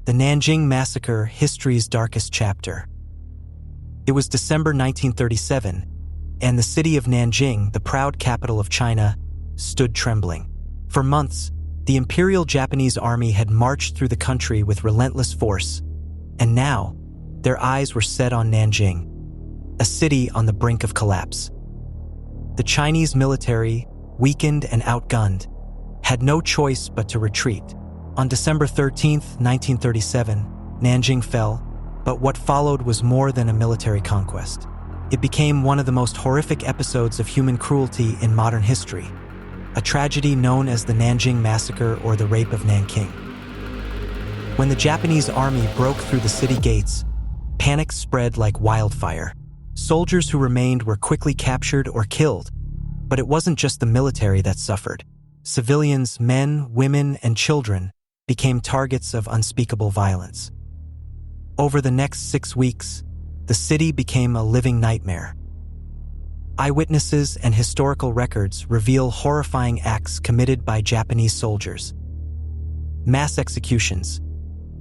The Nanjing Massacre, history's darkest chapter. It was December 1937, and the city of Nanjing, the proud capital of China, stood trembling. For months, the Imperial Japanese Army had marched through the country with relentless force, and now, their eyes were set on Nanjing, a city on the brink of collapse. The Chinese military, weakened and outgunned, had no choice but to retreat. On December 13, 1937, Nanjing fell, but what followed was more than a military conquest. It became one of the most horrific episodes of human cruelty in modern history, a tragedy known as the Nanjing Massacre or the Rape of Nanking. When the Japanese army broke through the city gates, panic spread like wildfire. Soldiers who remained were quickly captured or killed, but it wasn't just the military that suffered. Civilians, men, women, and children, became targets of unspeakable violence. Over the next 6 weeks, the city became a living nightmare. Eyewitnesses and historical records reveal horrifying acts committed by Japanese soldiers. Mass executions,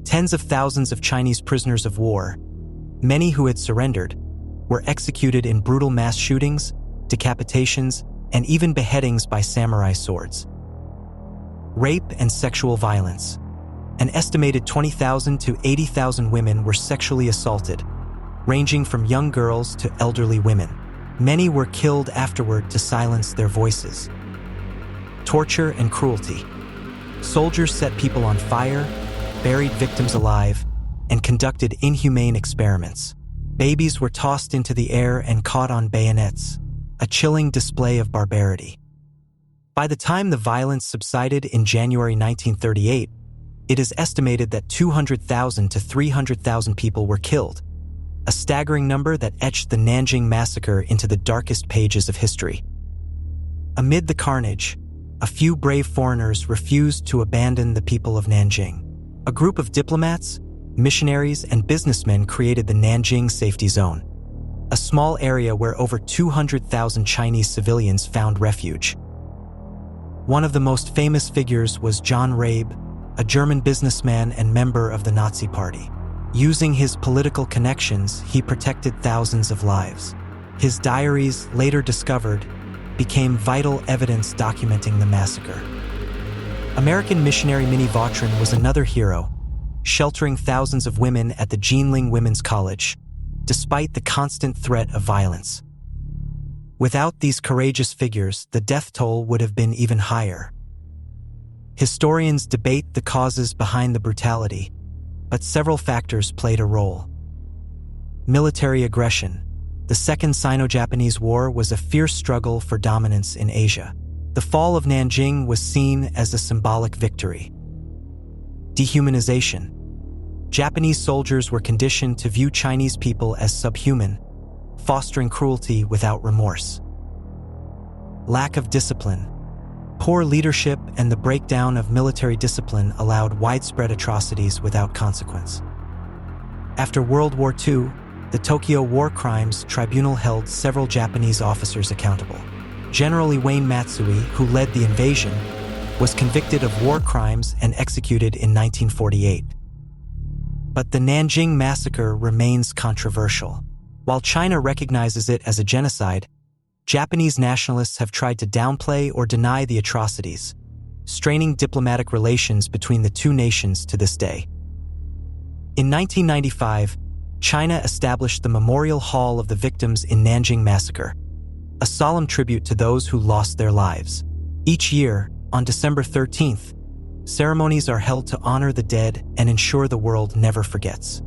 tens of thousands of Chinese prisoners of war, many who had surrendered, were executed in brutal mass shootings, decapitations, and even beheadings by samurai swords. Rape and sexual violence. An estimated 20,000 to 80,000 women were sexually assaulted, ranging from young girls to elderly women. Many were killed afterward to silence their voices. Torture and cruelty. Soldiers set people on fire, buried victims alive, and conducted inhumane experiments. Babies were tossed into the air and caught on bayonets, a chilling display of barbarity. By the time the violence subsided in January 1938, it is estimated that 200,000 to 300,000 people were killed, a staggering number that etched the Nanjing Massacre into the darkest pages of history. Amid the carnage, a few brave foreigners refused to abandon the people of Nanjing. A group of diplomats, missionaries, and businessmen created the Nanjing Safety Zone, a small area where over 200,000 Chinese civilians found refuge. One of the most famous figures was John Rabe, a German businessman and member of the Nazi Party. Using his political connections, he protected thousands of lives. His diaries, later discovered, became vital evidence documenting the massacre. American missionary Minnie Vautrin was another hero, sheltering thousands of women at the Jinling Women's College, despite the constant threat of violence. Without these courageous figures, the death toll would have been even higher. Historians debate the causes behind the brutality, but several factors played a role. Military aggression. The Second Sino-Japanese War was a fierce struggle for dominance in Asia. The fall of Nanjing was seen as a symbolic victory. Dehumanization. Japanese soldiers were conditioned to view Chinese people as subhuman, fostering cruelty without remorse. Lack of discipline. Poor leadership and the breakdown of military discipline allowed widespread atrocities without consequence. After World War II, the Tokyo War Crimes Tribunal held several Japanese officers accountable. General Iwane Matsui, who led the invasion, was convicted of war crimes and executed in 1948. But the Nanjing Massacre remains controversial. While China recognizes it as a genocide, Japanese nationalists have tried to downplay or deny the atrocities, straining diplomatic relations between the two nations to this day. In 1995, China established the Memorial Hall of the Victims in Nanjing Massacre, a solemn tribute to those who lost their lives. Each year, on December 13th, ceremonies are held to honor the dead and ensure the world never forgets.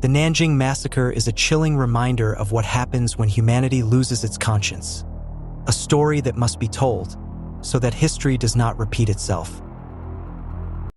The Nanjing Massacre is a chilling reminder of what happens when humanity loses its conscience, a story that must be told so that history does not repeat itself.